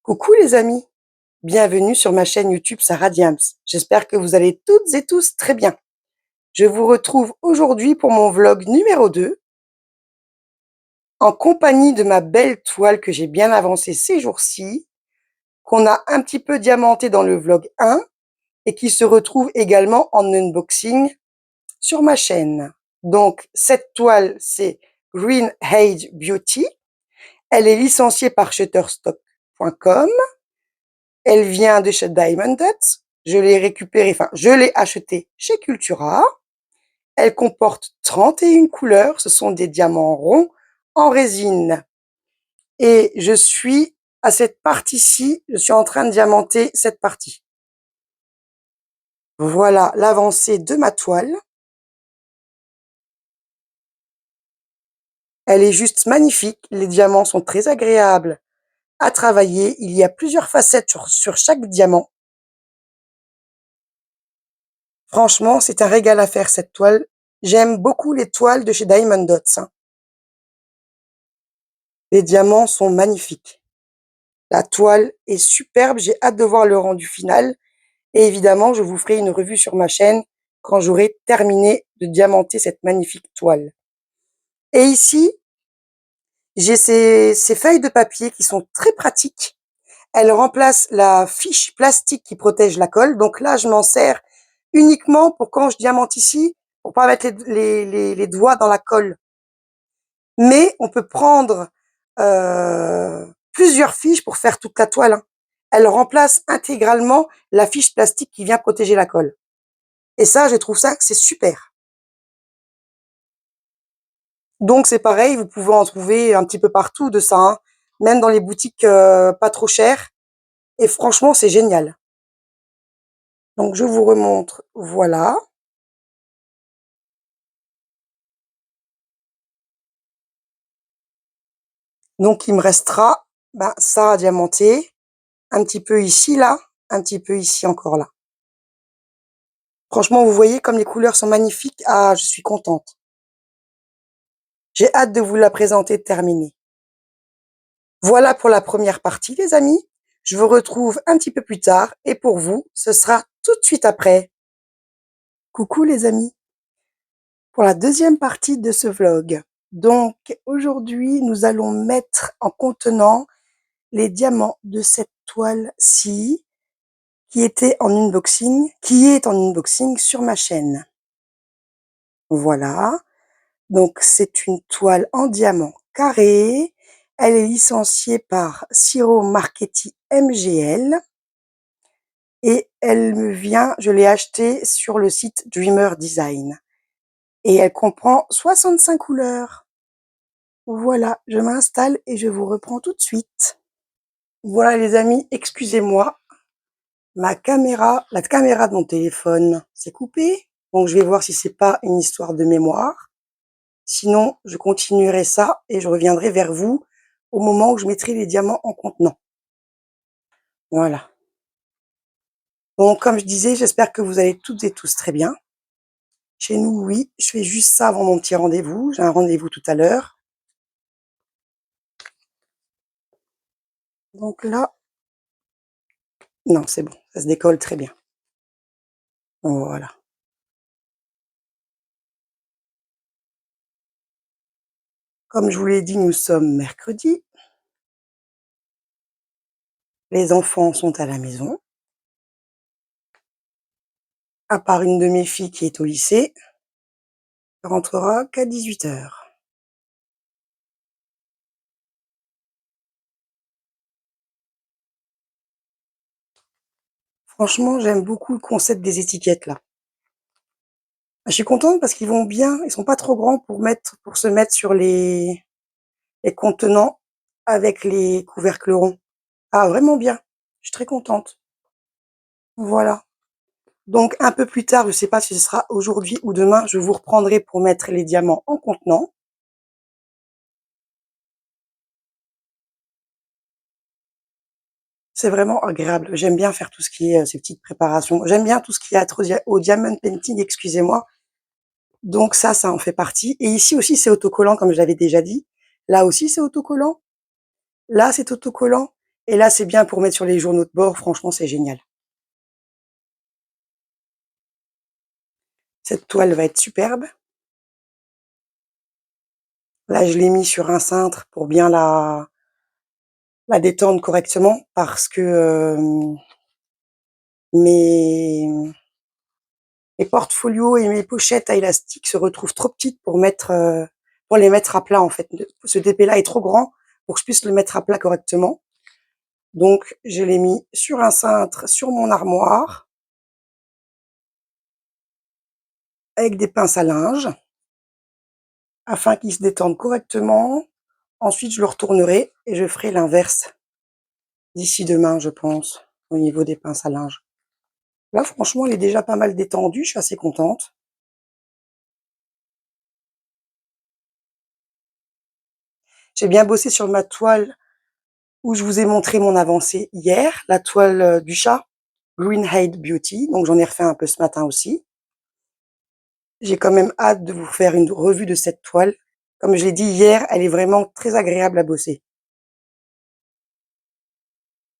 Coucou les amis, bienvenue sur ma chaîne YouTube Sarah Diams. J'espère que vous allez toutes et tous très bien. Je vous retrouve aujourd'hui pour mon vlog numéro 2, en compagnie de ma belle toile que j'ai bien avancée ces jours-ci, qu'on a un petit peu diamantée dans le vlog 1 et qui se retrouve également en unboxing sur ma chaîne. Donc cette toile, c'est Green Age Beauty. Elle est licenciée par Shutterstock.com. Elle vient de chez Diamond Dots. Je l'ai récupérée, enfin, je l'ai achetée chez Cultura. Elle comporte 31 couleurs. Ce sont des diamants ronds en résine. Et je suis à cette partie-ci, je suis en train de diamanter cette partie. Voilà l'avancée de ma toile. Elle est juste magnifique. Les diamants sont très agréables à travailler. Il y a plusieurs facettes sur chaque diamant. Franchement, c'est un régal à faire cette toile. J'aime beaucoup les toiles de chez Diamond Dots. Les diamants sont magnifiques. La toile est superbe. J'ai hâte de voir le rendu final. Et évidemment, je vous ferai une revue sur ma chaîne quand j'aurai terminé de diamanter cette magnifique toile. Et ici, j'ai ces feuilles de papier qui sont très pratiques. Elles remplacent la fiche plastique qui protège la colle. Donc là, je m'en sers uniquement pour quand je diamante ici, pour pas mettre les doigts dans la colle. Mais on peut prendre plusieurs fiches pour faire toute la toile. Hein. Elle remplace intégralement la fiche plastique qui vient protéger la colle. Et ça, je trouve ça que c'est super. Donc c'est pareil, vous pouvez en trouver un petit peu partout de ça, hein, même dans les boutiques pas trop chères. Et franchement, c'est génial. Donc je vous remontre, voilà. Donc il me restera ça à diamanter, un petit peu ici, là, un petit peu ici, encore là. Franchement, vous voyez comme les couleurs sont magnifiques. Ah, je suis contente. J'ai hâte de vous la présenter terminée. Voilà pour la première partie, les amis. Je vous retrouve un petit peu plus tard et pour vous, ce sera tout de suite après. Coucou les amis, pour la deuxième partie de ce vlog. Donc aujourd'hui, nous allons mettre en contenant les diamants de cette toile-ci qui est en unboxing sur ma chaîne. Voilà. Donc c'est une toile en diamant carré. Elle est licenciée par Siro Marchetti MGL. Et elle me vient, je l'ai achetée sur le site Dreamer Design. Et elle comprend 65 couleurs. Voilà, je m'installe et je vous reprends tout de suite. Voilà les amis, excusez-moi. La caméra de mon téléphone s'est coupée. Donc je vais voir si c'est pas une histoire de mémoire. Sinon, je continuerai ça et je reviendrai vers vous au moment où je mettrai les diamants en contenant. Voilà. Bon, comme je disais, j'espère que vous allez toutes et tous très bien. Chez nous, oui, je fais juste ça avant mon petit rendez-vous. J'ai un rendez-vous tout à l'heure. Donc là, non, c'est bon, ça se décolle très bien. Voilà. Comme je vous l'ai dit, nous sommes mercredi. Les enfants sont à la maison. À part une de mes filles qui est au lycée. Elle rentrera qu'à 18h. Franchement, j'aime beaucoup le concept des étiquettes là. Je suis contente parce qu'ils vont bien, ils sont pas trop grands pour se mettre sur les contenants avec les couvercles ronds. Ah, vraiment bien. Je suis très contente. Voilà. Donc, un peu plus tard, je sais pas si ce sera aujourd'hui ou demain, je vous reprendrai pour mettre les diamants en contenant. C'est vraiment agréable. J'aime bien faire tout ce qui est ces petites préparations. J'aime bien tout ce qui est au diamond painting, excusez-moi. Donc ça en fait partie. Et ici aussi, c'est autocollant, comme je l'avais déjà dit. Là aussi, c'est autocollant. Là, c'est autocollant. Et là, c'est bien pour mettre sur les journaux de bord. Franchement, c'est génial. Cette toile va être superbe. Là, je l'ai mis sur un cintre pour bien la détendre correctement parce que mes portfolios et mes pochettes à élastique se retrouvent trop petites pour pour les mettre à plat, en fait. Ce DP-là est trop grand pour que je puisse le mettre à plat correctement. Donc, je l'ai mis sur un cintre, sur mon armoire, avec des pinces à linge, afin qu'il se détende correctement. Ensuite, je le retournerai et je ferai l'inverse d'ici demain, je pense, au niveau des pinces à linge. Là, franchement, elle est déjà pas mal détendue, je suis assez contente. J'ai bien bossé sur ma toile où je vous ai montré mon avancée hier, la toile du chat, Greenhead Beauty, donc j'en ai refait un peu ce matin aussi. J'ai quand même hâte de vous faire une revue de cette toile. Comme je l'ai dit hier, elle est vraiment très agréable à bosser.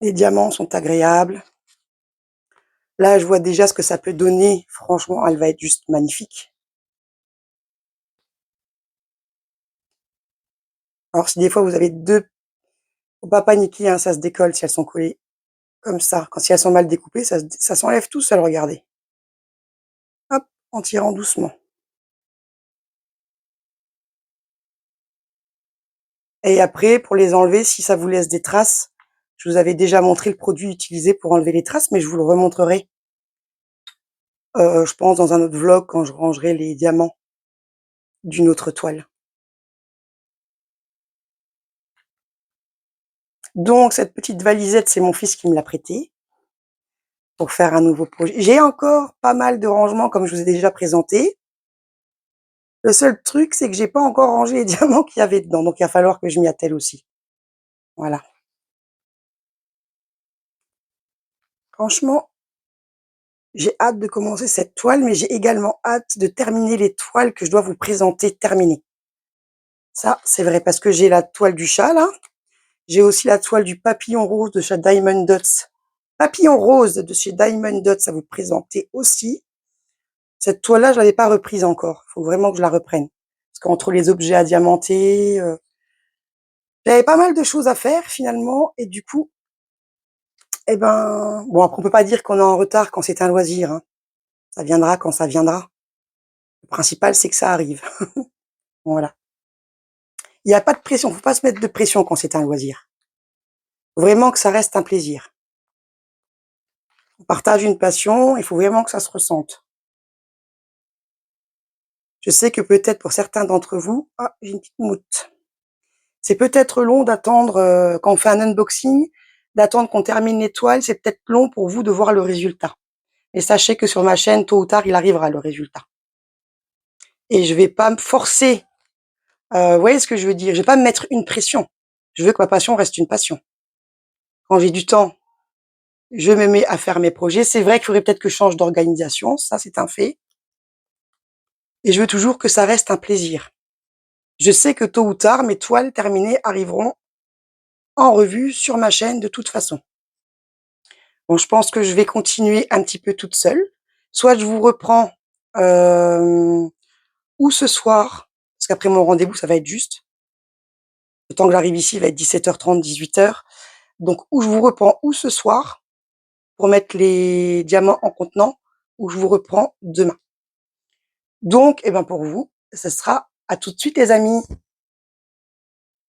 Les diamants sont agréables. Là, je vois déjà ce que ça peut donner. Franchement, elle va être juste magnifique. Alors, si des fois vous avez deux, faut pas paniquer, hein, ça se décolle si elles sont collées comme ça. Quand si elles sont mal découpées, ça s'enlève tout seul, regardez. Hop, en tirant doucement. Et après, pour les enlever, si ça vous laisse des traces, je vous avais déjà montré le produit utilisé pour enlever les traces, mais je vous le remontrerai, je pense, dans un autre vlog quand je rangerai les diamants d'une autre toile. Donc, cette petite valisette, c'est mon fils qui me l'a prêtée pour faire un nouveau projet. J'ai encore pas mal de rangements, comme je vous ai déjà présenté. Le seul truc, c'est que j'ai pas encore rangé les diamants qu'il y avait dedans, donc il va falloir que je m'y attelle aussi. Voilà. Franchement, j'ai hâte de commencer cette toile, mais j'ai également hâte de terminer les toiles que je dois vous présenter terminées. Ça, c'est vrai, parce que j'ai la toile du chat, là. J'ai aussi la toile du papillon rose de chez Diamond Dots. Papillon rose de chez Diamond Dots à vous présenter aussi. Cette toile-là, je l'avais pas reprise encore. Il faut vraiment que je la reprenne. Parce qu'entre les objets à diamanter, j'avais pas mal de choses à faire, finalement. Et du coup, eh ben, bon, après, on peut pas dire qu'on est en retard quand c'est un loisir, hein. Ça viendra quand ça viendra. Le principal, c'est que ça arrive. Voilà. Il n'y a pas de pression. Faut pas se mettre de pression quand c'est un loisir. Vraiment que ça reste un plaisir. On partage une passion, il faut vraiment que ça se ressente. Je sais que peut-être pour certains d'entre vous, ah, j'ai une petite moute. C'est peut-être long d'attendre, quand on fait un unboxing, d'attendre qu'on termine les toiles, c'est peut-être long pour vous de voir le résultat. Mais sachez que sur ma chaîne, tôt ou tard, il arrivera le résultat. Et je vais pas me forcer. Vous voyez ce que je veux dire? Je vais pas me mettre une pression. Je veux que ma passion reste une passion. Quand j'ai du temps, je me mets à faire mes projets. C'est vrai qu'il faudrait peut-être que je change d'organisation, ça c'est un fait. Et je veux toujours que ça reste un plaisir. Je sais que tôt ou tard, mes toiles terminées arriveront en revue sur ma chaîne de toute façon. Bon, je pense que je vais continuer un petit peu toute seule. Soit je vous reprends euh, ou ce soir, parce qu'après mon rendez-vous, ça va être juste. Le temps que j'arrive ici, il va être 17h30, 18h. Donc, ou je vous reprends ou ce soir pour mettre les diamants en contenant, ou je vous reprends demain. Donc, eh ben pour vous, ce sera à tout de suite les amis.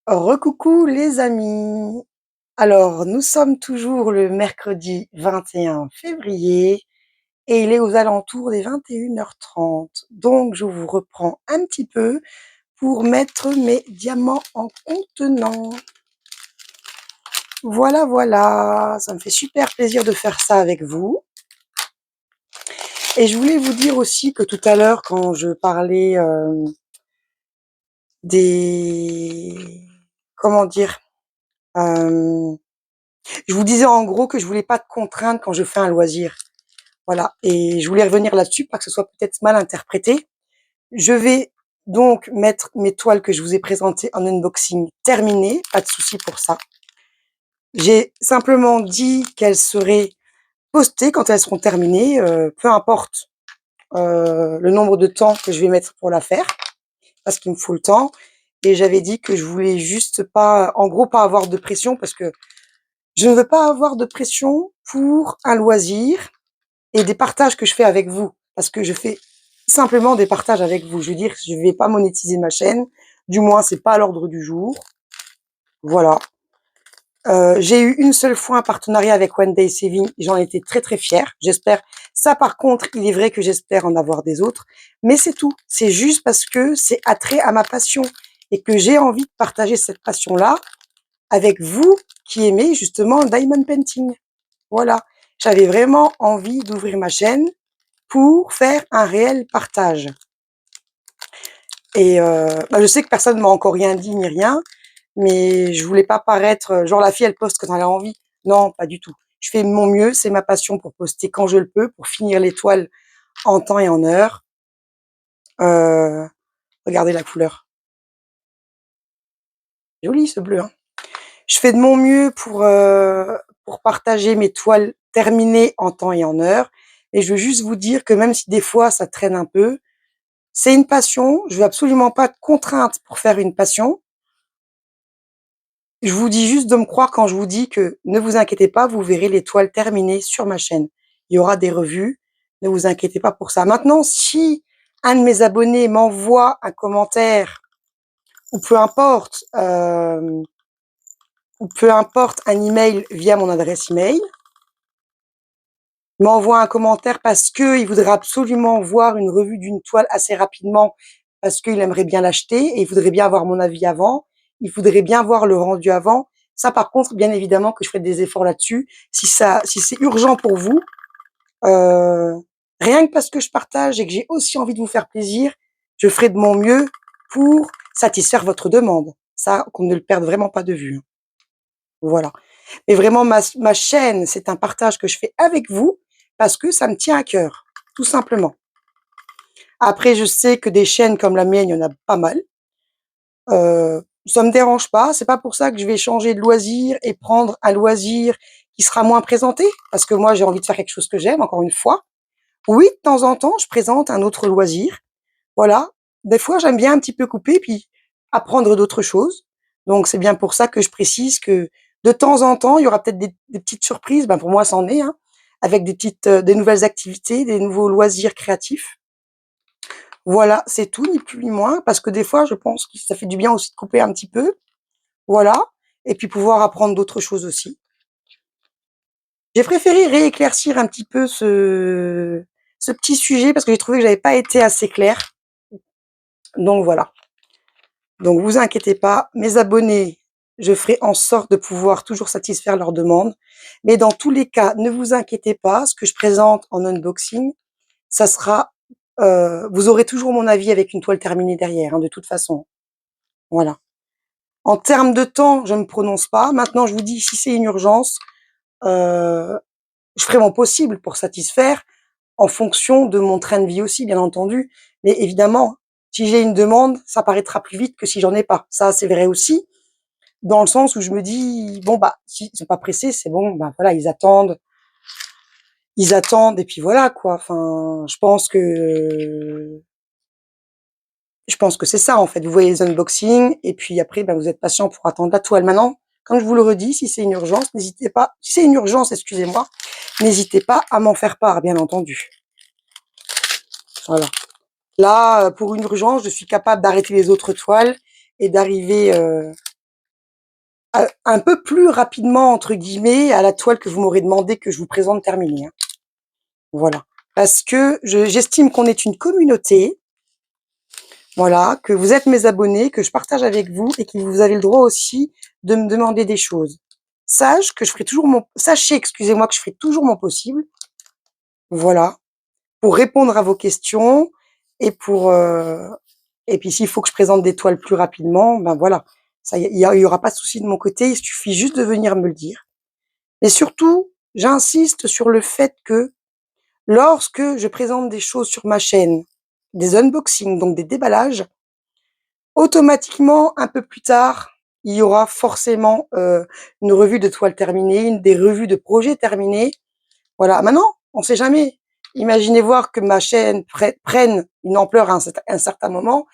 Recoucou les amis. Alors, nous sommes toujours le mercredi 21 février et il est aux alentours des 21h30. Donc, je vous reprends un petit peu pour mettre mes diamants en contenant. Voilà, voilà, ça me fait super plaisir de faire ça avec vous. Et je voulais vous dire aussi que tout à l'heure, quand je parlais comment dire, je vous disais en gros que je voulais pas de contraintes quand je fais un loisir. Voilà, et je voulais revenir là-dessus, pas que ce soit peut-être mal interprété. Je vais donc mettre mes toiles que je vous ai présentées en unboxing terminées, pas de souci pour ça. J'ai simplement dit qu'elles seraient postées quand elles seront terminées, peu importe, le nombre de temps que je vais mettre pour la faire, parce qu'il me faut le temps. Et j'avais dit que je voulais juste pas, en gros, pas avoir de pression parce que je ne veux pas avoir de pression pour un loisir et des partages que je fais avec vous. Parce que je fais simplement des partages avec vous. Je veux dire, je vais pas monétiser ma chaîne. Du moins, c'est pas à l'ordre du jour. Voilà. J'ai eu une seule fois un partenariat avec One Day Saving. J'en étais très, très fière. J'espère. Ça, par contre, il est vrai que j'espère en avoir des autres. Mais c'est tout. C'est juste parce que c'est attrait à ma passion et que j'ai envie de partager cette passion-là avec vous qui aimez justement le diamond painting. Voilà. J'avais vraiment envie d'ouvrir ma chaîne pour faire un réel partage. Et je sais que personne ne m'a encore rien dit ni rien, mais je voulais pas paraître genre la fille elle poste quand elle a envie. Non, pas du tout. Je fais de mon mieux, c'est ma passion pour poster quand je le peux, pour finir l'étoile en temps et en heure. Euh, Regardez la couleur. Joli ce bleu, hein. Je fais de mon mieux pour partager mes toiles terminées en temps et en heure. Et je veux juste vous dire que même si des fois ça traîne un peu, c'est une passion. Je veux absolument pas de contrainte pour faire une passion. Je vous dis juste de me croire quand je vous dis que ne vous inquiétez pas, vous verrez les toiles terminées sur ma chaîne. Il y aura des revues, ne vous inquiétez pas pour ça. Maintenant, si un de mes abonnés m'envoie un commentaire ou peu importe un email via mon adresse email, m'envoie un commentaire parce que il voudrait absolument voir une revue d'une toile assez rapidement parce qu'il aimerait bien l'acheter et il voudrait bien avoir mon avis avant, il voudrait bien voir le rendu avant. Ça, par contre, bien évidemment que je ferai des efforts là-dessus. Si c'est urgent pour vous, euh, rien que parce que je partage et que j'ai aussi envie de vous faire plaisir, je ferai de mon mieux pour satisfaire votre demande. Ça, qu'on ne le perde vraiment pas de vue. Voilà. Mais vraiment, ma chaîne, c'est un partage que je fais avec vous parce que ça me tient à cœur, tout simplement. Après, je sais que des chaînes comme la mienne, il y en a pas mal. Ça me dérange pas. C'est pas pour ça que je vais changer de loisir et prendre un loisir qui sera moins présenté, parce que moi, j'ai envie de faire quelque chose que j'aime, encore une fois. Oui, de temps en temps, je présente un autre loisir. Voilà. Des fois, j'aime bien un petit peu couper, puis apprendre d'autres choses. Donc, c'est bien pour ça que je précise que de temps en temps, il y aura peut-être des petites surprises. Ben, pour moi, c'en est, hein, avec des nouvelles activités, des nouveaux loisirs créatifs. Voilà, c'est tout, ni plus ni moins, parce que des fois, je pense que ça fait du bien aussi de couper un petit peu. Voilà. Et puis pouvoir apprendre d'autres choses aussi. J'ai préféré rééclaircir un petit peu ce petit sujet parce que j'ai trouvé que j'avais pas été assez claire. Donc voilà. Donc vous inquiétez pas, mes abonnés, je ferai en sorte de pouvoir toujours satisfaire leurs demandes. Mais dans tous les cas, ne vous inquiétez pas, ce que je présente en unboxing, ça sera, vous aurez toujours mon avis avec une toile terminée derrière, hein, de toute façon. Voilà. En termes de temps, je ne me prononce pas. Maintenant, je vous dis, si c'est une urgence, euh, je ferai mon possible pour satisfaire en fonction de mon train de vie aussi, bien entendu. Mais évidemment, si j'ai une demande, ça paraîtra plus vite que si j'en ai pas. Ça, c'est vrai aussi, dans le sens où je me dis, bon, bah, s'ils sont pas pressés, c'est bon, bah, voilà, ils attendent, et puis voilà, quoi. Enfin, je pense que c'est ça, en fait. Vous voyez les unboxings, et puis après, ben, vous êtes patient pour attendre la toile. Maintenant, comme je vous le redis, si c'est une urgence, n'hésitez pas, si c'est une urgence, excusez-moi, n'hésitez pas à m'en faire part, bien entendu. Voilà. Là, pour une urgence, je suis capable d'arrêter les autres toiles et d'arriver un peu plus rapidement, entre guillemets, à la toile que vous m'aurez demandé que je vous présente terminée, hein. Voilà. Parce que j'estime qu'on est une communauté, voilà, que vous êtes mes abonnés, que je partage avec vous et que vous avez le droit aussi de me demander des choses. Sachez, excusez-moi, que je ferai toujours mon possible, voilà, pour répondre à vos questions et et puis s'il faut que je présente des toiles plus rapidement, ben voilà, ça, il y aura pas de souci de mon côté, il suffit juste de venir me le dire. Mais surtout, j'insiste sur le fait que lorsque je présente des choses sur ma chaîne, des unboxings, donc des déballages, automatiquement, un peu plus tard, il y aura forcément une revue de toile terminée, des revues de projets terminées. Voilà, maintenant, on ne sait jamais. Imaginez voir que ma chaîne prenne une ampleur à un certain moment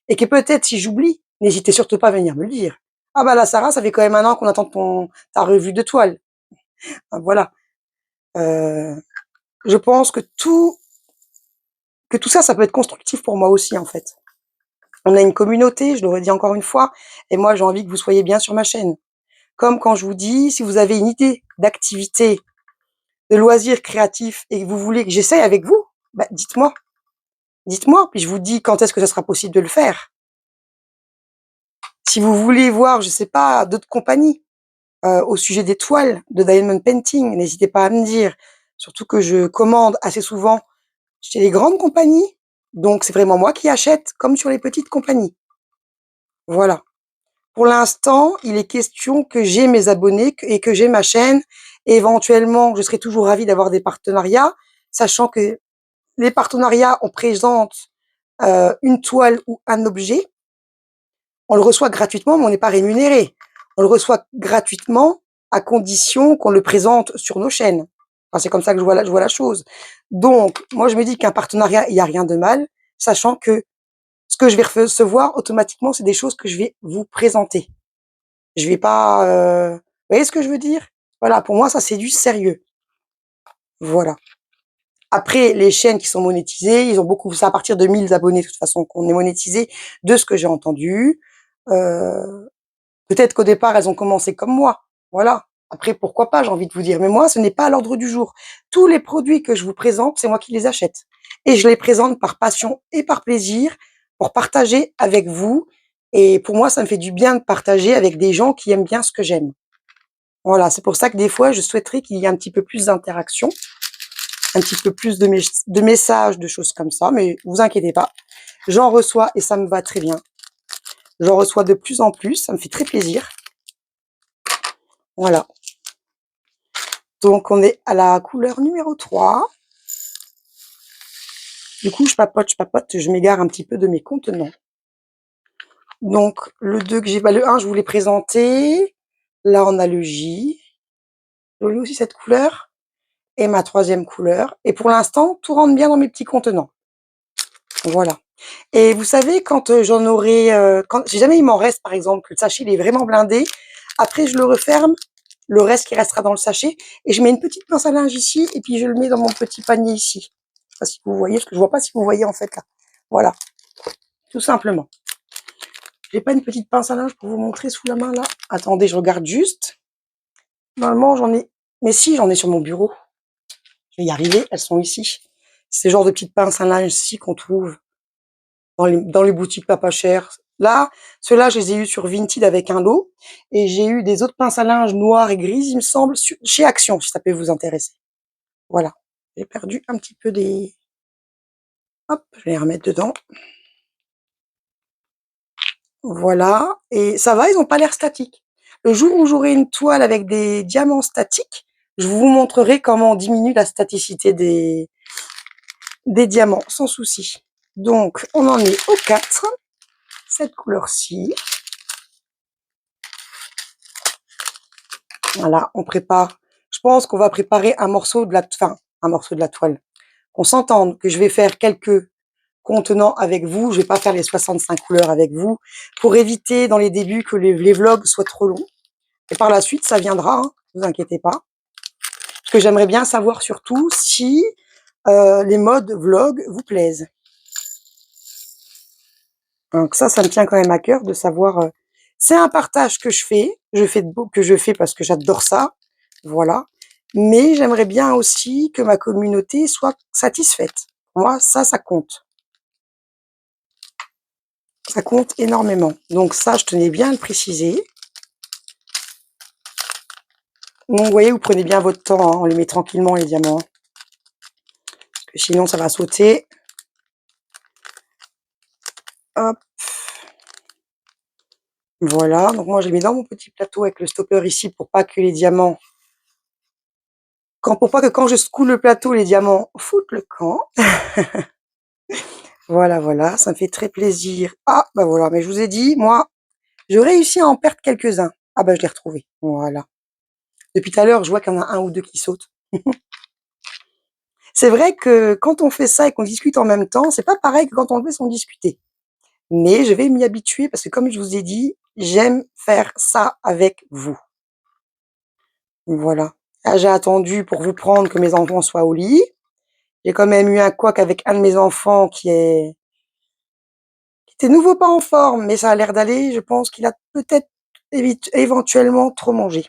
et que peut-être si j'oublie, n'hésitez surtout pas à venir me le dire. Ah bah là, Sarah, ça fait quand même un an qu'on attend ta revue de toile. Voilà. Je pense que tout ça, ça peut être constructif pour moi aussi, en fait. On a une communauté, je le redis encore une fois, et moi, j'ai envie que vous soyez bien sur ma chaîne. Comme quand je vous dis, si vous avez une idée d'activité, de loisirs créatifs et que vous voulez que j'essaye avec vous, bah, dites-moi. Dites-moi, puis je vous dis quand est-ce que ça sera possible de le faire. Si vous voulez voir, je sais pas, d'autres compagnies au sujet des toiles, de diamond painting, n'hésitez pas à me dire. Surtout que je commande assez souvent chez les grandes compagnies, donc c'est vraiment moi qui achète, comme sur les petites compagnies. Voilà. Pour l'instant, il est question que j'ai mes abonnés et que j'ai ma chaîne. Et éventuellement, je serai toujours ravie d'avoir des partenariats, sachant que les partenariats, on présente une toile ou un objet. On le reçoit gratuitement, mais on n'est pas rémunéré. On le reçoit gratuitement à condition qu'on le présente sur nos chaînes. Enfin, c'est comme ça que je vois la chose. Donc, moi, je me dis qu'un partenariat, il n'y a rien de mal, sachant que ce que je vais recevoir automatiquement, c'est des choses que je vais vous présenter. Je vais pas, vous voyez ce que je veux dire? Voilà, pour moi, ça, c'est du sérieux. Voilà. Après, les chaînes qui sont monétisées, ils ont beaucoup, c'est à partir de 1000 abonnés, de toute façon, qu'on est monétisé, de ce que j'ai entendu. Peut-être qu'au départ, elles ont commencé comme moi. Voilà. Après, pourquoi pas, j'ai envie de vous dire. Mais moi, ce n'est pas à l'ordre du jour. Tous les produits que je vous présente, c'est moi qui les achète. Et je les présente par passion et par plaisir, pour partager avec vous. Et pour moi, ça me fait du bien de partager avec des gens qui aiment bien ce que j'aime. Voilà. C'est pour ça que des fois, je souhaiterais qu'il y ait un petit peu plus d'interaction, un petit peu plus de messages, de choses comme ça. Mais vous inquiétez pas. J'en reçois et ça me va très bien. J'en reçois de plus en plus. Ça me fait très plaisir. Voilà. Donc, on est à la couleur numéro 3. Du coup, je papote, je m'égare un petit peu de mes contenants. Donc, le 2 que j'ai, le 1, je vous l'ai présenté. Là, on a le J. Joli aussi cette couleur. Et ma troisième couleur. Et pour l'instant, tout rentre bien dans mes petits contenants. Voilà. Et vous savez, quand j'en aurai, si jamais il m'en reste, par exemple, que le sachet il est vraiment blindé, après je le referme, le reste qui restera dans le sachet, et je mets une petite pince à linge ici, et puis je le mets dans mon petit panier ici. Je sais pas si vous voyez, parce que je vois pas si vous voyez en fait là. Voilà, tout simplement. J'ai pas une petite pince à linge pour vous montrer sous la main là. Attendez, je regarde juste. Normalement j'en ai, mais si j'en ai sur mon bureau. Je vais y arriver, elles sont ici. C'est le genre de petites pinces à linge ici qu'on trouve dans les boutiques pas cher. Là, ceux-là, je les ai eus sur Vinted avec un lot. Et j'ai eu des autres pinces à linge noires et grises, il me semble, chez Action, si ça peut vous intéresser. Voilà. J'ai perdu un petit peu des... Hop, je vais les remettre dedans. Voilà. Et ça va, ils n'ont pas l'air statiques. Le jour où j'aurai une toile avec des diamants statiques, je vous montrerai comment on diminue la staticité des diamants, sans souci. Donc, on en est au 4. Cette couleur-ci. Voilà, on prépare. Je pense qu'on va préparer un morceau de la toile. Qu'on s'entende que je vais faire quelques contenants avec vous. Je vais pas faire les 65 couleurs avec vous pour éviter dans les débuts que les vlogs soient trop longs. Et par la suite, ça viendra, hein, vous inquiétez pas. Parce que j'aimerais bien savoir surtout si les modes vlog vous plaisent. Donc ça me tient quand même à cœur de savoir. C'est un partage que je fais parce que j'adore ça. Voilà. Mais j'aimerais bien aussi que ma communauté soit satisfaite. Pour moi, ça compte. Ça compte énormément. Donc ça, je tenais bien à le préciser. Donc, vous voyez, vous prenez bien votre temps, hein, on les met tranquillement, les diamants. Parce que sinon, ça va sauter. Hop. Voilà. Donc, moi, je les mets dans mon petit plateau avec le stopper ici pour pas que les diamants... Pour pas que quand je secoue le plateau, les diamants foutent le camp. Voilà, voilà. Ça me fait très plaisir. Ah, bah voilà. Mais je vous ai dit, moi, Je réussis à en perdre quelques-uns. Ah bah, je l'ai retrouvé. Voilà. Depuis tout à l'heure, je vois qu'il y en a un ou deux qui sautent. C'est vrai que quand on fait ça et qu'on discute en même temps, c'est pas pareil que quand on le fait sans discuter. Mais je vais m'y habituer parce que comme je vous ai dit, j'aime faire ça avec vous. Voilà. Là, j'ai attendu pour vous prendre que mes enfants soient au lit. J'ai quand même eu un couac avec un de mes enfants qui était nouveau pas en forme, mais ça a l'air d'aller. Je pense qu'il a peut-être éventuellement trop mangé.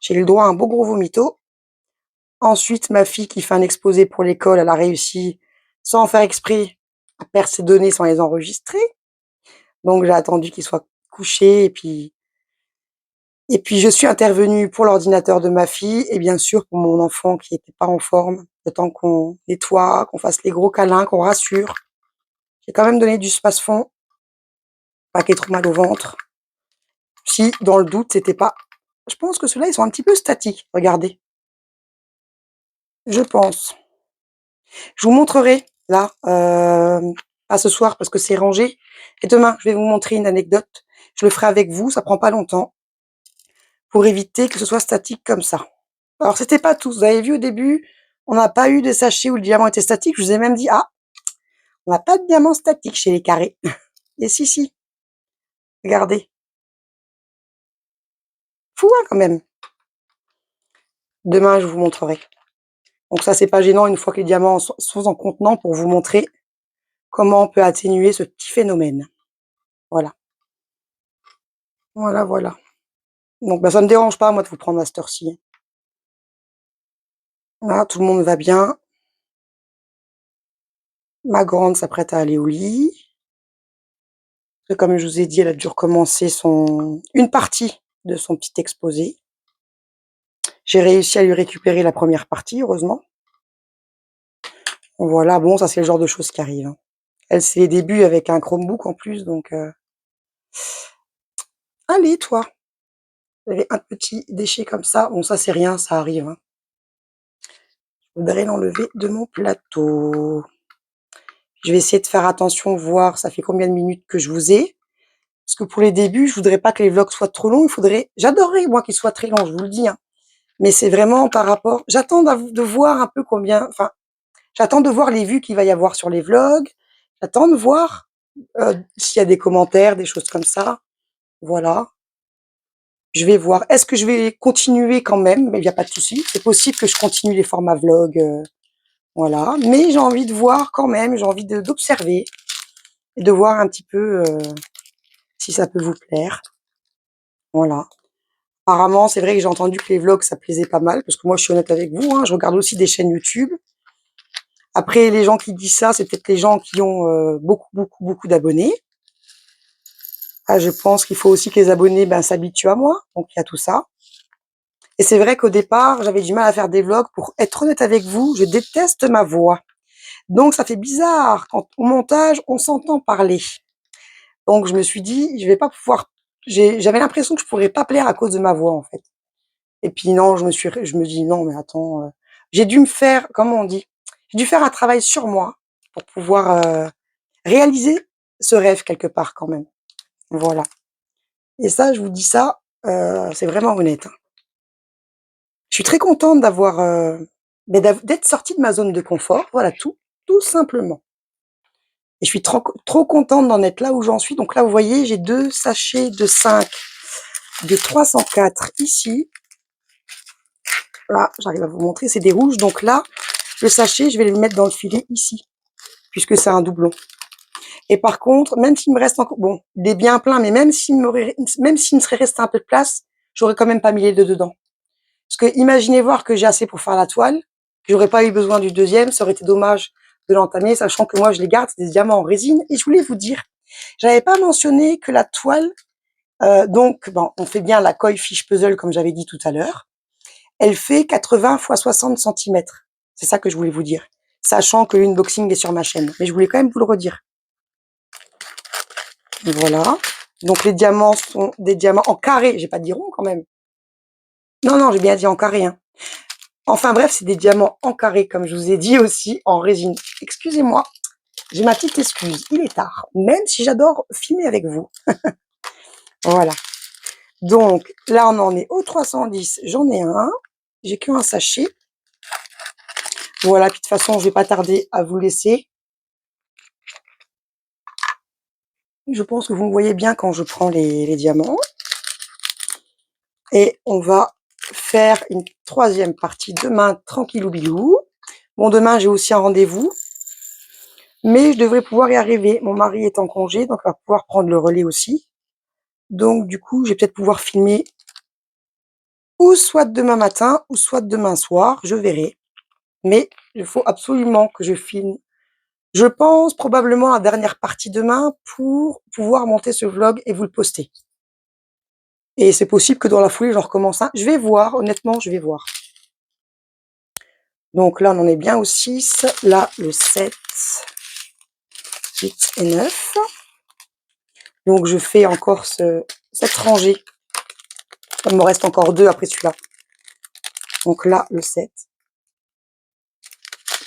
J'ai eu le droit à un beau gros vomito. Ensuite, ma fille qui fait un exposé pour l'école, elle a réussi, sans faire exprès, à perdre ses données sans les enregistrer. Donc j'ai attendu qu'il soit couché et puis je suis intervenue pour l'ordinateur de ma fille et bien sûr pour mon enfant qui était pas en forme, le temps qu'on nettoie, qu'on fasse les gros câlins, qu'on rassure. J'ai quand même donné du Spasfon, pas qu'il ait trop mal au ventre. Si, dans le doute, c'était pas. Je pense que ceux-là, ils sont un petit peu statiques. Regardez. Je pense. Je vous montrerai, là, pas ce soir parce que c'est rangé. Et demain, je vais vous montrer une anecdote. Je le ferai avec vous, ça prend pas longtemps, pour éviter que ce soit statique comme ça. Alors, c'était pas tous. Vous avez vu au début, on n'a pas eu de sachet où le diamant était statique. Je vous ai même dit, ah, on n'a pas de diamant statique chez les carrés. Et si, regardez. Fou, hein, quand même. Demain, je vous montrerai. Donc ça, c'est pas gênant une fois que les diamants sont en contenant pour vous montrer comment on peut atténuer ce petit phénomène. Voilà. Voilà, voilà. Donc, bah, ça me dérange pas, moi, de vous prendre à cette heure-ci. Là, tout le monde va bien. Ma grande s'apprête à aller au lit. Comme je vous ai dit, elle a dû recommencer une partie de son petit exposé. J'ai réussi à lui récupérer la première partie, heureusement. Voilà, bon, ça c'est le genre de choses qui arrivent, hein. Elle, c'est les débuts avec un Chromebook en plus, donc allez, toi, vous avez un petit déchet comme ça. Bon, ça c'est rien, ça arrive, hein. Je voudrais l'enlever de mon plateau. Je vais essayer de faire attention, voir ça fait combien de minutes que je vous ai. Parce que pour les débuts, je voudrais pas que les vlogs soient trop longs. J'adorerais, moi, qu'ils soient très longs, je vous le dis, hein. Mais c'est vraiment par rapport, j'attends de voir un peu j'attends de voir les vues qu'il va y avoir sur les vlogs. J'attends de voir, s'il y a des commentaires, des choses comme ça. Voilà. Je vais voir. Est-ce que je vais continuer quand même? Mais il y a pas de souci. C'est possible que je continue les formats vlog, voilà. Mais j'ai envie de voir quand même, j'ai envie d'observer et de voir un petit peu, si ça peut vous plaire. Voilà. Apparemment, c'est vrai que j'ai entendu que les vlogs, ça plaisait pas mal, parce que moi, je suis honnête avec vous, hein, je regarde aussi des chaînes YouTube. Après, les gens qui disent ça, c'est peut-être les gens qui ont beaucoup d'abonnés. Ah, je pense qu'il faut aussi que les abonnés s'habituent à moi, donc il y a tout ça. Et c'est vrai qu'au départ, j'avais du mal à faire des vlogs. Pour être honnête avec vous, je déteste ma voix. Donc ça fait bizarre quand au montage, on s'entend parler. Donc je me suis dit, je vais pas pouvoir. J'avais l'impression que je pourrais pas plaire à cause de ma voix en fait. Et puis non, je me dis non, mais attends, j'ai dû me faire, comment on dit, j'ai dû faire un travail sur moi pour pouvoir réaliser ce rêve quelque part quand même. Voilà. Et ça, je vous dis ça, c'est vraiment honnête, hein. Je suis très contente d'être sortie de ma zone de confort, voilà tout simplement. Et je suis trop contente d'en être là où j'en suis. Donc là, vous voyez, j'ai 2 sachets de 5 de 304 ici. Là, j'arrive à vous montrer, c'est des rouges. Donc là, le sachet, je vais le mettre dans le filet ici, puisque c'est un doublon. Et par contre, même s'il me reste encore, bon, il est bien plein, mais même s'il me serait resté un peu de place, j'aurais quand même pas mis les deux dedans. Parce que imaginez voir que j'ai assez pour faire la toile, que j'aurais pas eu besoin du deuxième, ça aurait été dommage de l'entamer, sachant que moi je les garde, c'est des diamants en résine. Et je voulais vous dire, j'avais pas mentionné que la toile, donc bon, on fait bien la Koi Fish Puzzle comme j'avais dit tout à l'heure, elle fait 80 x 60 centimètres. C'est ça que je voulais vous dire, sachant que l'unboxing est sur ma chaîne. Mais je voulais quand même vous le redire. Voilà. Donc les diamants sont des diamants en carré, j'ai pas dit rond quand même. Non, j'ai bien dit en carré, hein. Enfin bref, c'est des diamants en carré, comme je vous ai dit aussi, en résine. Excusez-moi, j'ai ma petite excuse, il est tard, même si j'adore filmer avec vous. Voilà. Donc, là, on en est au 310. J'en ai un. J'ai qu'un sachet. Voilà, puis de toute façon, je vais pas tarder à vous laisser. Je pense que vous me voyez bien quand je prends les diamants. Et on va faire une troisième partie demain, tranquillou bilou. Bon, demain, j'ai aussi un rendez-vous. Mais je devrais pouvoir y arriver. Mon mari est en congé, donc il va pouvoir prendre le relais aussi. Donc, du coup, je vais peut-être pouvoir filmer ou soit demain matin, ou soit demain soir. Je verrai. Mais il faut absolument que je filme. Je pense probablement la dernière partie demain pour pouvoir monter ce vlog et vous le poster. Et c'est possible que dans la foulée, j'en recommence un. Je vais voir, honnêtement, je vais voir. Donc là, on en est bien au 6. Là, le 7, 8 et 9. Donc, je fais encore cette rangée. Il me reste encore 2 après celui-là. Donc là, le 7.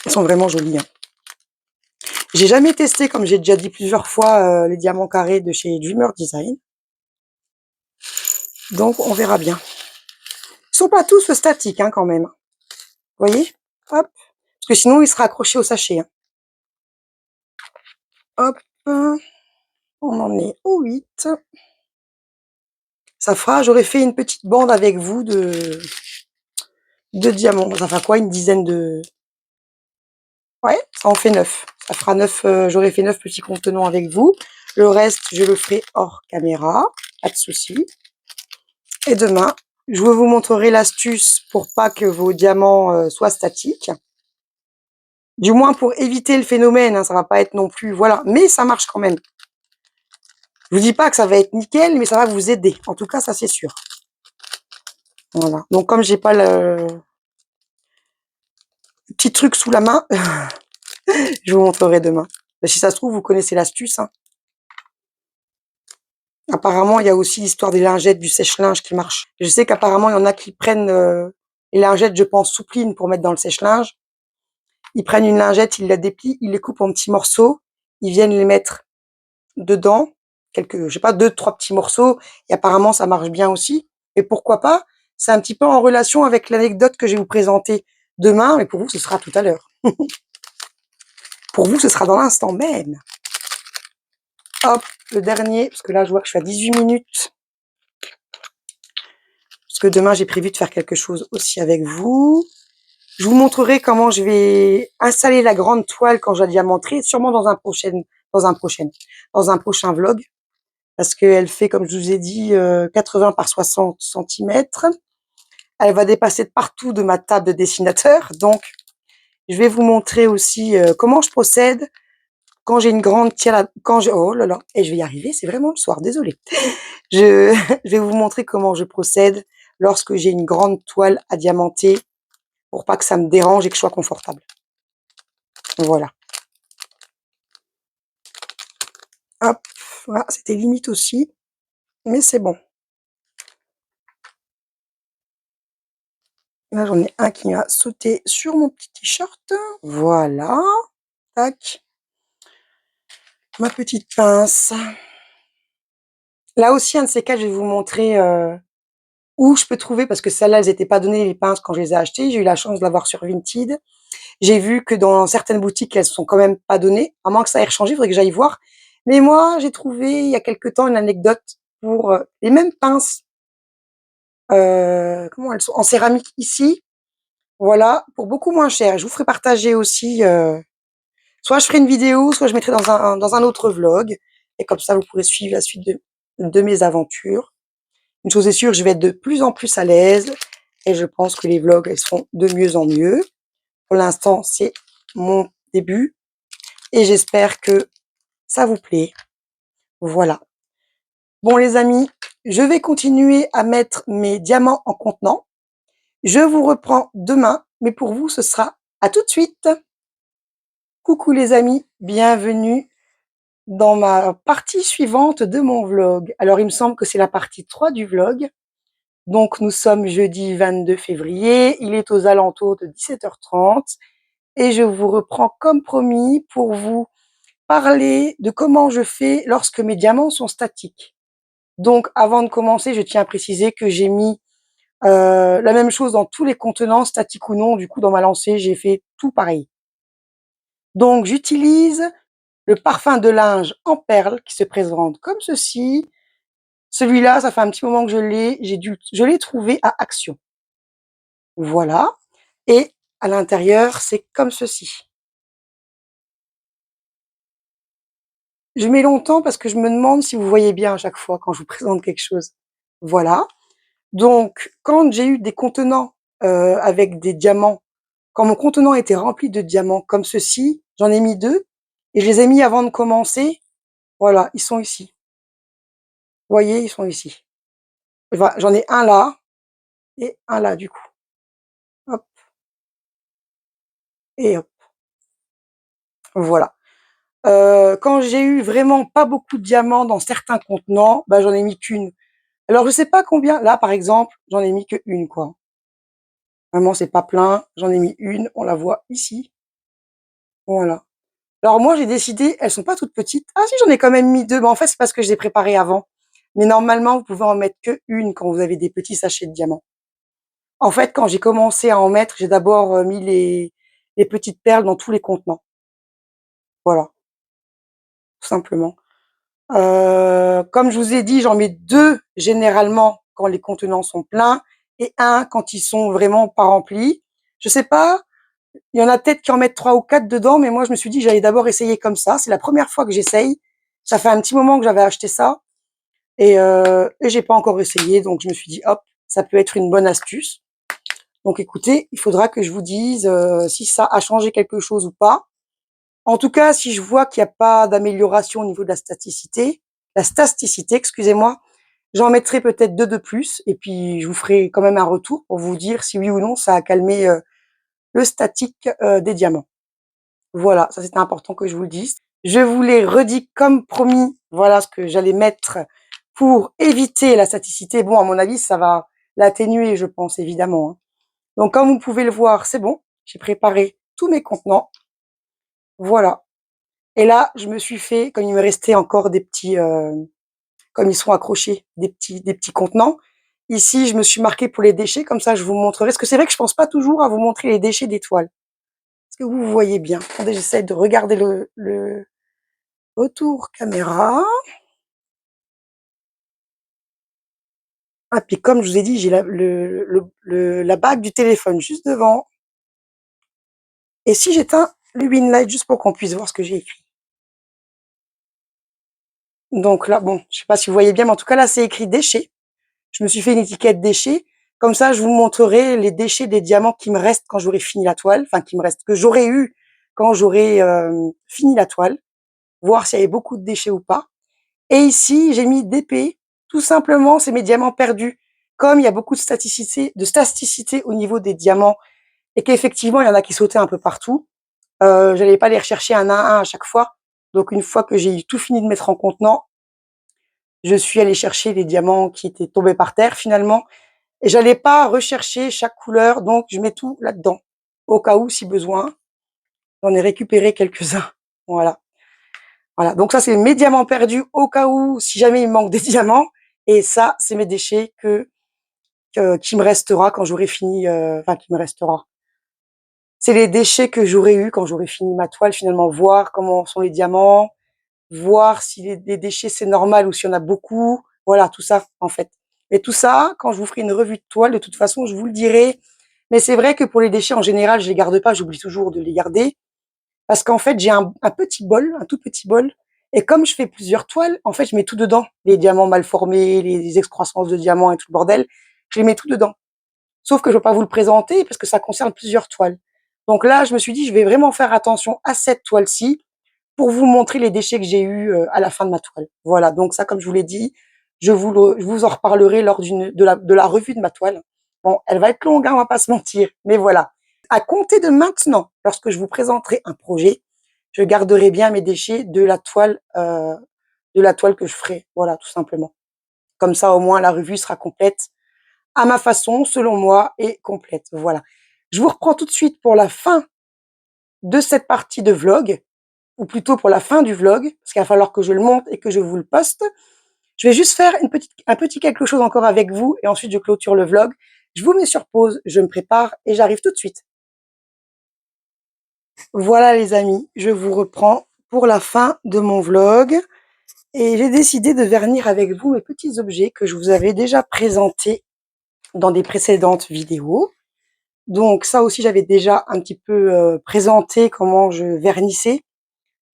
Ils sont vraiment jolis. Hein. J'ai jamais testé, comme j'ai déjà dit plusieurs fois, les diamants carrés de chez Dreamer Design. Donc, on verra bien. Ils sont pas tous statiques, hein, quand même. Vous voyez? Hop. Parce que sinon, il sera accroché au sachet. Hein. Hop. On en est au 8. Ça fera, j'aurais fait une petite bande avec vous de diamants. Ça fera quoi? Une dizaine de... Ouais, ça en fait 9. Ça fera 9, j'aurais fait 9 petits contenants avec vous. Le reste, je le ferai hors caméra. Pas de souci. Et demain, je vous montrerai l'astuce pour pas que vos diamants soient statiques. Du moins pour éviter le phénomène, hein, ça va pas être non plus... Voilà, mais ça marche quand même. Je vous dis pas que ça va être nickel, mais ça va vous aider. En tout cas, ça c'est sûr. Voilà. Donc comme j'ai pas le petit truc sous la main, je vous montrerai demain. Mais si ça se trouve, vous connaissez l'astuce. Hein. Apparemment, il y a aussi l'histoire des lingettes, du sèche-linge qui marche. Je sais qu'apparemment, il y en a qui prennent les lingettes, je pense, soupline pour mettre dans le sèche-linge. Ils prennent une lingette, ils la déplient, ils les coupent en petits morceaux, ils viennent les mettre dedans, quelques, je sais pas, 2, 3 petits morceaux, et apparemment, ça marche bien aussi. Et pourquoi pas? C'est un petit peu en relation avec l'anecdote que je vais vous présenter demain, mais pour vous, ce sera tout à l'heure. Pour vous, ce sera dans l'instant même. Hop, le dernier, parce que là, je vois que je suis à 18 minutes. Parce que demain, j'ai prévu de faire quelque chose aussi avec vous. Je vous montrerai comment je vais installer la grande toile quand je la diamanterai, sûrement dans un prochain vlog. Parce qu'elle fait, comme je vous ai dit, 80 par 60 centimètres. Elle va dépasser de partout de ma table de dessinateur. Donc, je vais vous montrer aussi comment je procède quand j'ai une grande oh là là, et je vais y arriver, c'est vraiment le soir, désolé. Je vais vous montrer comment je procède lorsque j'ai une grande toile à diamanter pour pas que ça me dérange et que je sois confortable. Voilà. Hop, voilà, c'était limite aussi, mais c'est bon. Là, j'en ai un qui a sauté sur mon petit t-shirt. Voilà. Tac. Ma petite pince. Là aussi, un de ces quatre, je vais vous montrer où je peux trouver, parce que celles-là, elles n'étaient pas données, les pinces, quand je les ai achetées. J'ai eu la chance de l'avoir sur Vinted. J'ai vu que dans certaines boutiques, elles sont quand même pas données. À moins que ça ait changé, il faudrait que j'aille voir. Mais moi, j'ai trouvé, il y a quelque temps, une anecdote pour les mêmes pinces. Comment elles sont? En céramique ici. Voilà, pour beaucoup moins cher. Je vous ferai partager aussi, soit je ferai une vidéo, soit je mettrai dans un autre vlog. Et comme ça, vous pourrez suivre la suite de mes aventures. Une chose est sûre, je vais être de plus en plus à l'aise. Et je pense que les vlogs, elles seront de mieux en mieux. Pour l'instant, c'est mon début. Et j'espère que ça vous plaît. Voilà. Bon, les amis, je vais continuer à mettre mes diamants en contenant. Je vous reprends demain, mais pour vous, ce sera à tout de suite. Coucou les amis, bienvenue dans ma partie suivante de mon vlog. Alors, il me semble que c'est la partie 3 du vlog. Donc, nous sommes jeudi 22 février. Il est aux alentours de 17h30. Et je vous reprends comme promis pour vous parler de comment je fais lorsque mes diamants sont statiques. Donc avant de commencer, je tiens à préciser que j'ai mis, la même chose dans tous les contenants, statiques ou non. Du coup, dans ma lancée, j'ai fait tout pareil. Donc j'utilise le parfum de linge en perles qui se présente comme ceci. Celui-là, ça fait un petit moment que je l'ai trouvé à Action. Voilà. Et à l'intérieur, c'est comme ceci. Je mets longtemps parce que je me demande si vous voyez bien à chaque fois quand je vous présente quelque chose. Voilà. Donc, quand j'ai eu des contenants avec des diamants, quand mon contenant était rempli de diamants comme ceci, j'en ai mis 2 et je les ai mis avant de commencer. Voilà, ils sont ici. Vous voyez, ils sont ici. Enfin, j'en ai un là et un là du coup. Hop et hop. Voilà. Quand j'ai eu vraiment pas beaucoup de diamants dans certains contenants, bah, j'en ai mis qu'une. Alors je sais pas combien, là par exemple, j'en ai mis qu'1 quoi. Vraiment c'est pas plein, j'en ai mis une, on la voit ici, voilà. Alors moi j'ai décidé, elles sont pas toutes petites. Ah si, j'en ai quand même mis 2, mais en fait c'est parce que je les ai préparées avant. Mais normalement vous pouvez en mettre qu'1 quand vous avez des petits sachets de diamants. En fait quand j'ai commencé à en mettre, j'ai d'abord, mis les petites perles dans tous les contenants. Voilà, tout simplement. Comme je vous ai dit, j'en mets 2 généralement quand les contenants sont pleins et un quand ils sont vraiment pas remplis. Je sais pas, il y en a peut-être qui en mettent 3 ou 4 dedans, mais moi je me suis dit que j'allais d'abord essayer comme ça. C'est la première fois que j'essaye. Ça fait un petit moment que j'avais acheté ça et j'ai pas encore essayé, donc je me suis dit: «Hop, ça peut être une bonne astuce». Donc écoutez, il faudra que je vous dise, si ça a changé quelque chose ou pas. En tout cas, si je vois qu'il y a pas d'amélioration au niveau de la statisticité, excusez-moi, j'en mettrai peut-être 2 de plus et puis je vous ferai quand même un retour pour vous dire si oui ou non ça a calmé, le statique, des diamants. Voilà, ça c'était important que je vous le dise. Je vous l'ai redit comme promis, voilà ce que j'allais mettre pour éviter la staticité. Bon, à mon avis, ça va l'atténuer, je pense évidemment, hein. Donc comme vous pouvez le voir, c'est bon, j'ai préparé tous mes contenants. Voilà. Et là, je me suis fait, comme il me restait encore des petits, comme ils sont accrochés, des petits contenants. Ici, je me suis marquée pour les déchets, comme ça je vous montrerai. Parce que c'est vrai que je pense pas toujours à vous montrer les déchets d'étoiles. Est-ce que vous voyez bien? Attendez, j'essaie de regarder le retour caméra. Ah, puis comme je vous ai dit, j'ai la bague du téléphone juste devant. Et si j'éteins le Winlight juste pour qu'on puisse voir ce que j'ai écrit. Donc là, bon, je sais pas si vous voyez bien, mais en tout cas là, c'est écrit déchets. Je me suis fait une étiquette déchets. Comme ça, je vous montrerai les déchets des diamants qui me restent quand j'aurai fini la toile, enfin qui me restent, que j'aurais eu quand j'aurai fini la toile, voir s'il y avait beaucoup de déchets ou pas. Et ici, j'ai mis DP. Tout simplement, c'est mes diamants perdus. Comme il y a beaucoup de statisticité au niveau des diamants et qu'effectivement, il y en a qui sautaient un peu partout, j'allais pas les rechercher un à un à chaque fois. Donc une fois que j'ai tout fini de mettre en contenant, je suis allée chercher les diamants qui étaient tombés par terre finalement. Et j'allais pas rechercher chaque couleur, donc je mets tout là-dedans, au cas où si besoin. J'en ai récupéré quelques-uns. Voilà. Voilà. Donc ça, c'est mes diamants perdus au cas où, si jamais il me manque des diamants. Et ça, c'est mes déchets qui me restera quand j'aurai fini, enfin, qui me restera. C'est les déchets que j'aurais eu quand j'aurai fini ma toile, finalement, voir comment sont les diamants, voir si les déchets c'est normal ou s'il y en a beaucoup. Voilà, tout ça, en fait. Et tout ça, quand je vous ferai une revue de toile, de toute façon, je vous le dirai. Mais c'est vrai que pour les déchets, en général, je les garde pas, j'oublie toujours de les garder. Parce qu'en fait, j'ai un petit bol, un tout petit bol. Et comme je fais plusieurs toiles, en fait, je mets tout dedans. Les diamants mal formés, les excroissances de diamants et tout le bordel. Je les mets tout dedans. Sauf que je ne veux pas vous le présenter parce que ça concerne plusieurs toiles. Donc là, je me suis dit, je vais vraiment faire attention à cette toile-ci pour vous montrer les déchets que j'ai eus à la fin de ma toile. Voilà, donc ça, comme je vous l'ai dit, je vous en reparlerai lors de la revue de ma toile. Bon, elle va être longue, hein, on va pas se mentir, mais voilà. À compter de maintenant, lorsque je vous présenterai un projet, je garderai bien mes déchets de la toile que je ferai. Voilà, tout simplement. Comme ça, au moins, la revue sera complète à ma façon, selon moi, et complète. Voilà. Je vous reprends tout de suite pour la fin de cette partie de vlog, ou plutôt pour la fin du vlog, parce qu'il va falloir que je le monte et que je vous le poste. Je vais juste faire un petit quelque chose encore avec vous et ensuite je clôture le vlog. Je vous mets sur pause, je me prépare et j'arrive tout de suite. Voilà les amis, je vous reprends pour la fin de mon vlog et j'ai décidé de vernir avec vous mes petits objets que je vous avais déjà présentés dans des précédentes vidéos. Donc ça aussi, j'avais déjà un petit peu présenté comment je vernissais.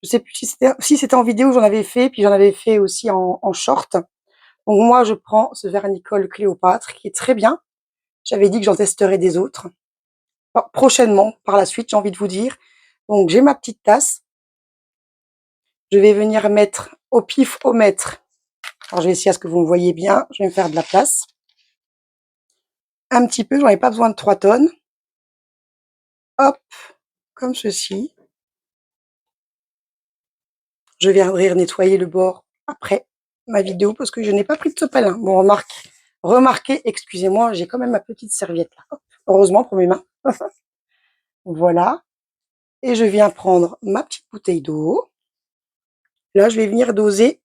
Je sais plus si c'était en vidéo, j'en avais fait, puis j'en avais fait aussi en short. Donc moi, je prends ce vernicole Cléopâtre qui est très bien. J'avais dit que j'en testerai des autres. Prochainement, par la suite, j'ai envie de vous dire. Donc j'ai ma petite tasse. Je vais venir mettre au pif au mètre. Alors je vais essayer à ce que vous me voyez bien. Je vais me faire de la place. Un petit peu, j'en ai pas besoin de 3 tonnes. Hop, comme ceci. Je viendrai nettoyer le bord après ma vidéo parce que je n'ai pas pris de sopalin. Bon, remarquez, excusez-moi, j'ai quand même ma petite serviette là. Hop, heureusement pour mes mains. Voilà. Et je viens prendre ma petite bouteille d'eau. Là, je vais venir doser.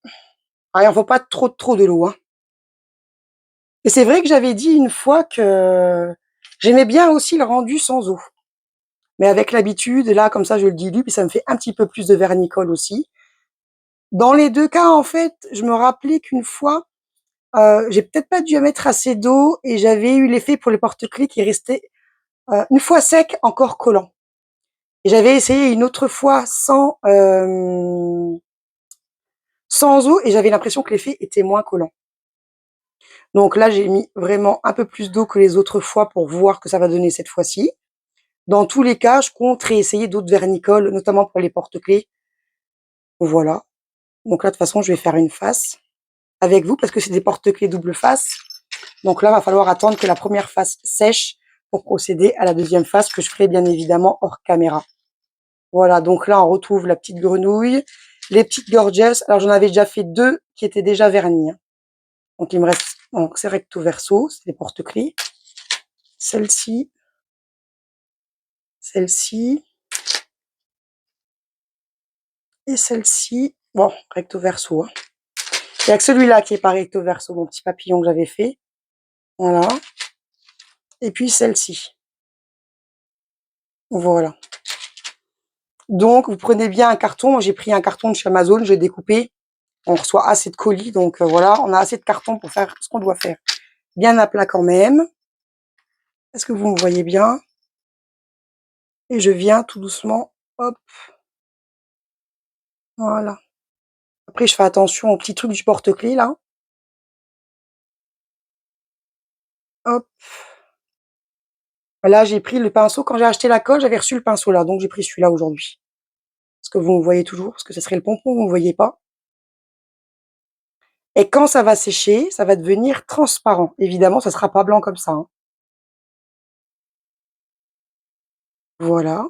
Ah, il ne faut pas trop de l'eau, hein. Et c'est vrai que j'avais dit une fois que j'aimais bien aussi le rendu sans eau. Mais avec l'habitude, là, comme ça, je le dilue, puis ça me fait un petit peu plus de vernicole aussi. Dans les deux cas, en fait, je me rappelais qu'une fois, j'ai peut-être pas dû mettre assez d'eau et j'avais eu l'effet pour les porte-clés qui restait une fois sec, encore collant. Et j'avais essayé une autre fois sans eau et j'avais l'impression que l'effet était moins collant. Donc là, j'ai mis vraiment un peu plus d'eau que les autres fois pour voir que ça va donner cette fois-ci. Dans tous les cas, je compte réessayer d'autres vernicoles, notamment pour les porte-clés. Voilà. Donc là, de toute façon, je vais faire une face avec vous parce que c'est des porte-clés double face. Donc là, il va falloir attendre que la première face sèche pour procéder à la deuxième face que je ferai bien évidemment hors caméra. Voilà, donc là, on retrouve la petite grenouille, les petites gorgeous. Alors, j'en avais déjà fait 2 qui étaient déjà vernis, hein. Donc, il me reste, donc c'est recto verso, c'est des porte-clés. Celle-ci, celle-ci et celle-ci. Bon, recto verso, hein. Il y a que celui-là qui est pas recto verso, mon petit papillon que j'avais fait. Voilà. Et puis celle-ci. Voilà. Donc, vous prenez bien un carton. Moi, j'ai pris un carton de chez Amazon, j'ai découpé. On reçoit assez de colis, donc voilà, on a assez de carton pour faire ce qu'on doit faire. Bien à plat quand même. Est-ce que vous me voyez bien? Et je viens tout doucement, hop, voilà. Après, je fais attention au petit truc du porte-clés, là. Hop. Là, j'ai pris le pinceau. Quand j'ai acheté la colle, j'avais reçu le pinceau là, donc j'ai pris celui-là aujourd'hui. Est-ce que vous me voyez toujours? Parce que ce serait le pompon, vous ne me voyez pas. Et quand ça va sécher, ça va devenir transparent. Évidemment, ça ne sera pas blanc comme ça, hein. Voilà.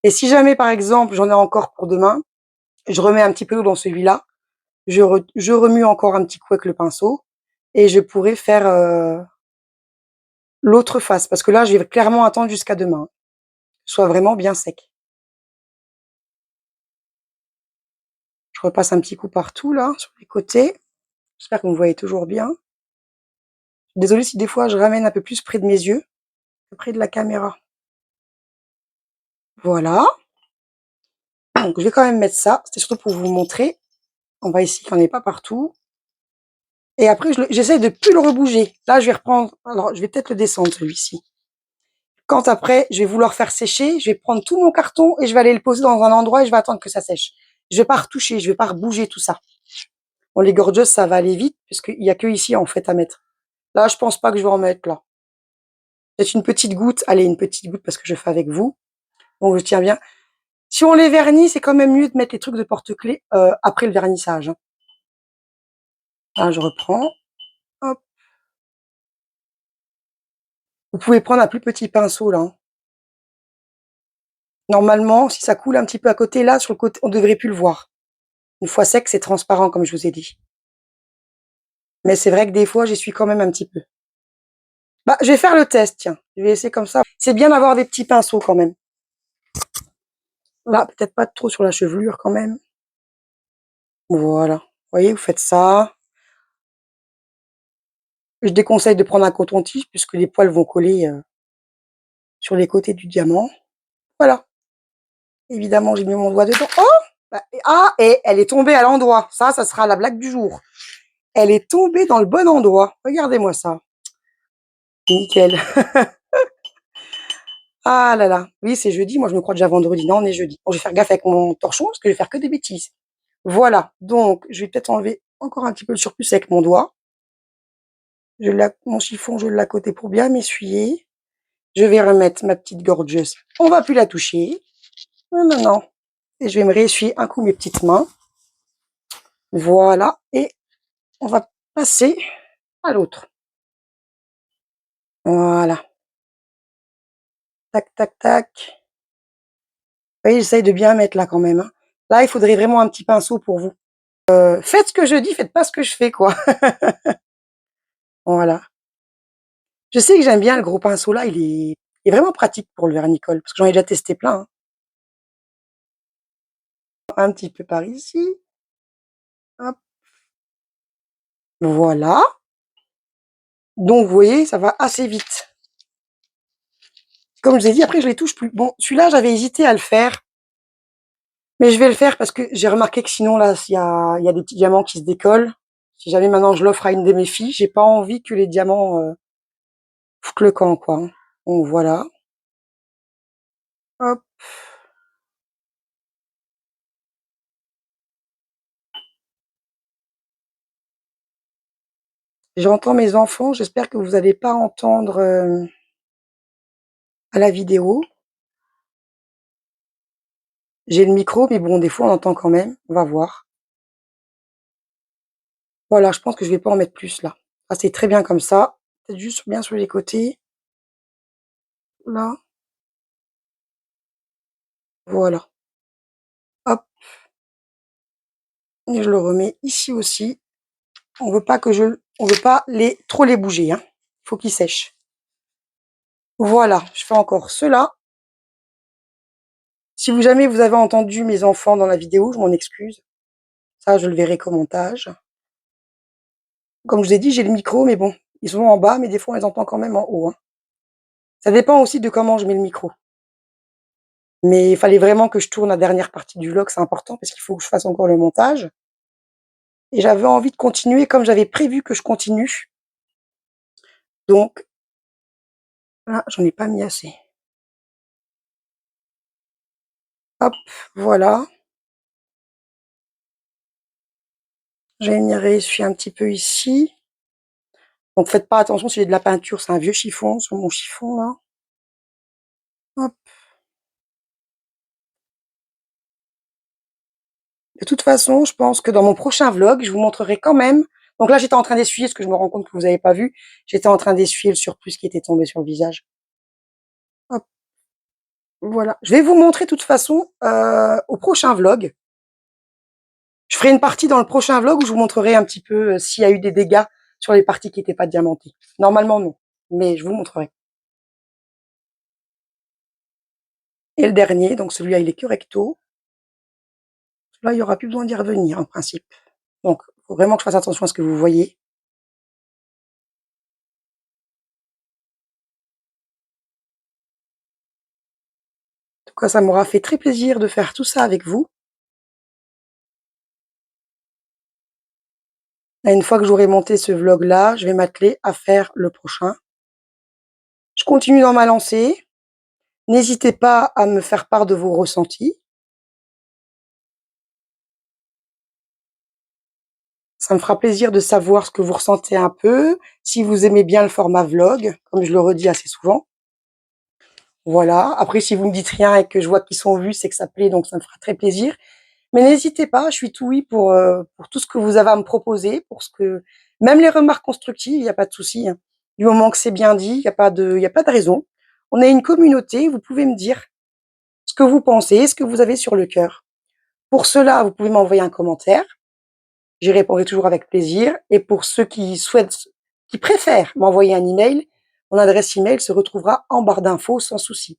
Et si jamais, par exemple, j'en ai encore pour demain, je remets un petit peu d'eau dans celui-là, je remue encore un petit coup avec le pinceau et je pourrai faire l'autre face. Parce que là, je vais clairement attendre jusqu'à demain, que ce soit vraiment bien sec. Je repasse un petit coup partout, là, sur les côtés. J'espère que vous me voyez toujours bien. Désolée si des fois je ramène un peu plus près de mes yeux, près de la caméra. Voilà. Donc, je vais quand même mettre ça. C'était surtout pour vous montrer. On va ici qu'il n'y en ait pas partout. Et après, j'essaie de plus le rebouger. Là, je vais reprendre. Alors, je vais peut-être le descendre, celui-ci. Quand après, je vais vouloir faire sécher, je vais prendre tout mon carton et je vais aller le poser dans un endroit et je vais attendre que ça sèche. Je vais pas retoucher, je vais pas rebouger tout ça. Bon, les gorgeous, ça va aller vite, puisqu'il y a que ici, en fait, à mettre. Là, je pense pas que je vais en mettre, là. C'est une petite goutte. Allez, une petite goutte parce que je fais avec vous. Donc, je tiens bien. Si on les vernit, c'est quand même mieux de mettre les trucs de porte-clés après le vernissage, hein. Là, je reprends. Hop. Vous pouvez prendre un plus petit pinceau, là, hein. Normalement, si ça coule un petit peu à côté, là, sur le côté, on devrait plus le voir. Une fois sec, c'est transparent, comme je vous ai dit. Mais c'est vrai que des fois, j'y suis quand même un petit peu. Bah, je vais faire le test, tiens. Je vais essayer comme ça. C'est bien d'avoir des petits pinceaux quand même. Là, peut-être pas trop sur la chevelure quand même. Voilà. Vous voyez, vous faites ça. Je déconseille de prendre un coton-tige puisque les poils vont coller sur les côtés du diamant. Voilà. Évidemment, j'ai mis mon doigt dedans. Oh! Bah, ah, et elle est tombée à l'endroit. Ça sera la blague du jour. Elle est tombée dans le bon endroit. Regardez-moi ça. Nickel. Ah là là. Oui, c'est jeudi. Moi, je me crois déjà vendredi. Non, on est jeudi. Bon, je vais faire gaffe avec mon torchon parce que je vais faire que des bêtises. Voilà. Donc, je vais peut-être enlever encore un petit peu le surplus avec mon doigt. Mon chiffon, je l'ai à côté pour bien m'essuyer. Je vais remettre ma petite gorgeuse. On va plus la toucher. Non, non, non. Et je vais me réessuyer un coup mes petites mains. Voilà. Et on va passer à l'autre. Voilà. Tac, tac, tac. Vous voyez, j'essaye de bien mettre là quand même, hein. Là, il faudrait vraiment un petit pinceau pour vous. Faites ce que je dis, faites pas ce que je fais, quoi. Voilà. Je sais que j'aime bien le gros pinceau là, il est vraiment pratique pour le vernicole, parce que j'en ai déjà testé plein, hein. Un petit peu par ici. Hop. Voilà. Donc, vous voyez, ça va assez vite. Comme je vous ai dit, après, je les touche plus. Bon, celui-là, j'avais hésité à le faire, mais je vais le faire parce que j'ai remarqué que sinon, là, il y a des petits diamants qui se décollent. Si jamais maintenant je l'offre à une de mes filles, j'ai pas envie que les diamants foutent le camp, quoi, hein. Donc, voilà. Hop. J'entends mes enfants, j'espère que vous allez pas entendre à la vidéo. J'ai le micro, mais bon, des fois, on entend quand même. On va voir. Voilà, je pense que je vais pas en mettre plus là. Ah, c'est très bien comme ça. Peut-être juste bien sur les côtés. Là. Voilà. Hop. Et je le remets ici aussi. On veut pas trop les bouger, hein. Il faut qu'ils sèchent. Voilà. Je fais encore cela. Si vous jamais vous avez entendu mes enfants dans la vidéo, je m'en excuse. Ça, je le verrai qu'au montage. Comme je vous ai dit, j'ai le micro, mais bon, ils sont en bas, mais des fois, on les entend quand même en haut, hein. Ça dépend aussi de comment je mets le micro. Mais il fallait vraiment que je tourne la dernière partie du vlog, c'est important parce qu'il faut que je fasse encore le montage. Et j'avais envie de continuer comme j'avais prévu que je continue. Donc, là, j'en ai pas mis assez. Hop, voilà. Je vais venir essuyer un petit peu ici. Donc, faites pas attention s'il y a de la peinture, c'est un vieux chiffon sur mon chiffon, là. Hop. De toute façon, je pense que dans mon prochain vlog, je vous montrerai quand même. Donc là, j'étais en train d'essuyer, ce que je me rends compte que vous n'avez pas vu. J'étais en train d'essuyer le surplus qui était tombé sur le visage. Hop, voilà. Je vais vous montrer de toute façon au prochain vlog. Je ferai une partie dans le prochain vlog où je vous montrerai un petit peu s'il y a eu des dégâts sur les parties qui n'étaient pas diamantées. Normalement, non. Mais je vous montrerai. Et le dernier, donc celui-là, il est que recto. Là, il n'y aura plus besoin d'y revenir, en principe. Donc, il faut vraiment que je fasse attention à ce que vous voyez. En tout cas, ça m'aura fait très plaisir de faire tout ça avec vous. Et une fois que j'aurai monté ce vlog-là, je vais m'atteler à faire le prochain. Je continue dans ma lancée. N'hésitez pas à me faire part de vos ressentis. Ça me fera plaisir de savoir ce que vous ressentez un peu, si vous aimez bien le format vlog, comme je le redis assez souvent. Voilà. Après, si vous me dites rien et que je vois qu'ils sont vus, c'est que ça plaît, donc ça me fera très plaisir. Mais n'hésitez pas, je suis tout oui pour tout ce que vous avez à me proposer, pour ce que même les remarques constructives, il n'y a pas de souci, hein. Du moment que c'est bien dit, il y a pas de raison. On est une communauté, vous pouvez me dire ce que vous pensez, ce que vous avez sur le cœur. Pour cela, vous pouvez m'envoyer un commentaire. J'y répondrai toujours avec plaisir. Et pour ceux qui préfèrent m'envoyer un email, Mon adresse email se retrouvera en barre d'infos sans souci.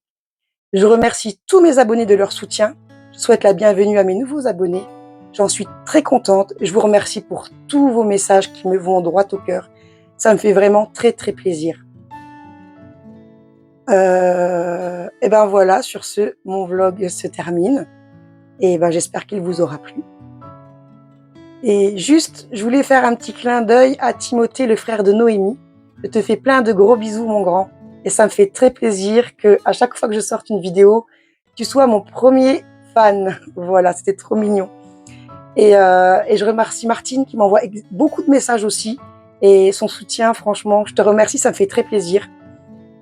Je remercie tous mes abonnés de leur soutien. Je souhaite la bienvenue à mes nouveaux abonnés. J'en suis très contente. Je vous remercie pour tous vos messages qui me vont droit au cœur. Ça me fait vraiment très très plaisir. Et ben voilà, sur ce, mon vlog se termine. Et ben j'espère qu'il vous aura plu. Et juste, je voulais faire un petit clin d'œil à Timothée, le frère de Noémie. Je te fais plein de gros bisous, mon grand. Et ça me fait très plaisir que à chaque fois que je sorte une vidéo, tu sois mon premier fan. Voilà, c'était trop mignon. Et je remercie Martine qui m'envoie beaucoup de messages aussi. Et son soutien, franchement, je te remercie, ça me fait très plaisir.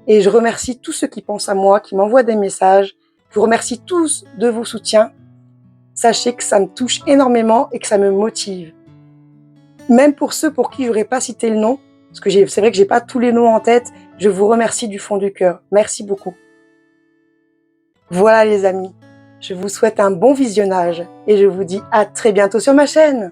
Et je remercie tous ceux qui pensent à moi, qui m'envoient des messages. Je vous remercie tous de vos soutiens. Sachez que ça me touche énormément et que ça me motive. Même pour ceux pour qui j'aurais pas cité le nom, parce que c'est vrai que j'ai pas tous les noms en tête, je vous remercie du fond du cœur. Merci beaucoup. Voilà les amis, je vous souhaite un bon visionnage et je vous dis à très bientôt sur ma chaîne.